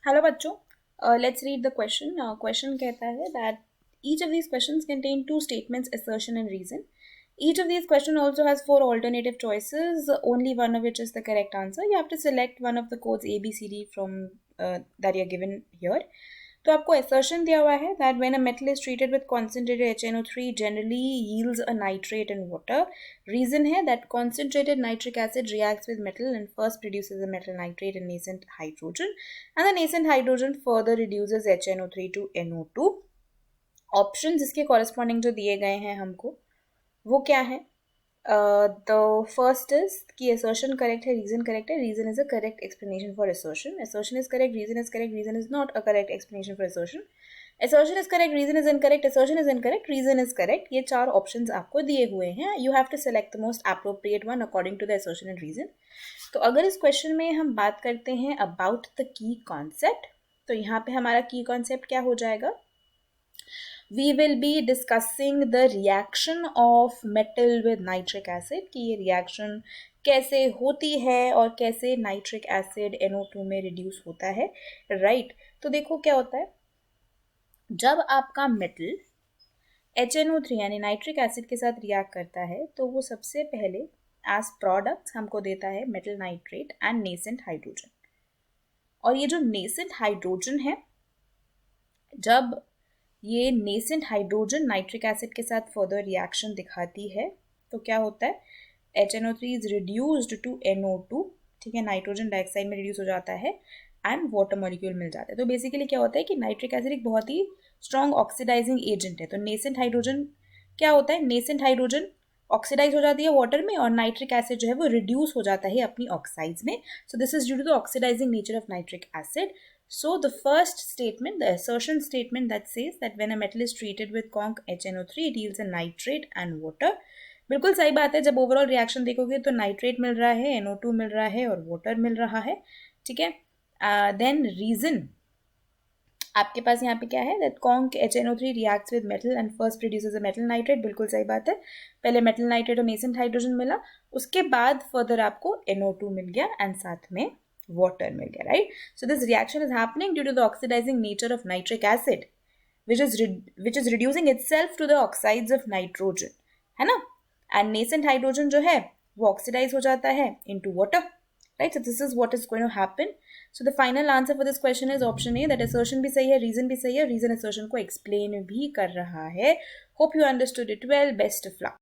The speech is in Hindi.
हेलो बच्चों, let's read the question. Question कहता है that each of these questions contain two statements, assertion and reason. Each of these question also has four alternative choices, only one of which is the correct answer. You have to select one of the codes A, B, C, D from that you are given here. तो आपको assertion दिया हुआ है that when a metal is treated with concentrated HNO3 generally yields a nitrate and water. Reason है that concentrated nitric acid reacts with metal and first produces a metal nitrate and nascent hydrogen, and the nascent hydrogen further reduces HNO3 to NO2. Option इसके कॉरेस्पॉन्डिंग जो दिए गए हैं हमको वो क्या है? द फर्स्ट इज कि असर्शन करेक्ट है, रीजन करेक्ट है. Reason is a correct explanation for assertion. Assertion is correct, reason is correct, reason is not a correct explanation for assertion. Assertion is correct, reason is incorrect, assertion is incorrect, reason is correct. ये चार ऑप्शंस आपको दिए हुए हैं. You have to select the most appropriate one according to the assertion and reason. तो अगर इस क्वेश्चन में हम बात करते हैं अबाउट द की कॉन्सेप्ट, तो यहाँ पे हमारा की कॉन्सेप्ट क्या हो जाएगा? We will be discussing the reaction of metal with nitric acid कि ये reaction कैसे होती है और कैसे नाइट्रिक एसिड NO2 में रिड्यूस होता है, राइट? तो देखो क्या होता है, जब आपका मेटल HNO3 यानी नाइट्रिक एसिड के साथ रिएक्ट करता है तो वो सबसे पहले एज प्रोडक्ट्स हमको देता है metal nitrate and nascent hydrogen. और ये जो नेसेंट हाइड्रोजन है, जब ये नेसेंट हाइड्रोजन नाइट्रिक एसिड के साथ फर्दर रिएक्शन दिखाती है तो क्या होता है? HNO3 is reduced to NO2, ठीक है, नाइट्रोजन डाइऑक्साइड में रिड्यूस हो जाता है एंड वाटर मॉलिक्यूल मिल जाता है. तो बेसिकली क्या होता है कि नाइट्रिक एसिड एक बहुत ही स्ट्रॉन्ग ऑक्सीडाइजिंग एजेंट है. तो नेसेंट हाइड्रोजन क्या होता है? नेसेंट हाइड्रोजन ऑक्सीडाइज हो जाती है वाटर में और नाइट्रिक एसिड जो है वो रिड्यूस हो जाता है अपनी ऑक्साइड्स में. So this is due to the oxidising nature of nitric acid. So the first statement, the assertion statement that says that when a metal is treated with conc HNO3 it yields a nitrate and water. बिल्कुल सही बात है. जब ओवरऑल रिएक्शन देखोगे तो नाइट्रेट मिल रहा है, NO2 मिल रहा है और वाटर मिल रहा है, ठीक है. देन रीजन आपके पास यहाँ पे क्या है? That conc HNO3 reacts with metal and first produces a metal nitrate. बिल्कुल सही बात है. पहले मेटल नाइट्रेट और नेसेंट हाइड्रोजन मिला, उसके बाद फर्दर आपको NO2 मिल गया एंड साथ में water मिल गया, right? So this reaction is happening due to the oxidizing nature of nitric acid, which is reducing itself to the oxides of nitrogen, है ना? And nascent hydrogen जो है वो oxidize हो जाता है into water, right? So this is what is going to happen. So the final answer for this question is option A, that assertion भी सही है, reason भी सही है, reason assertion को explain भी कर रहा है. Hope you understood it well. Best of luck.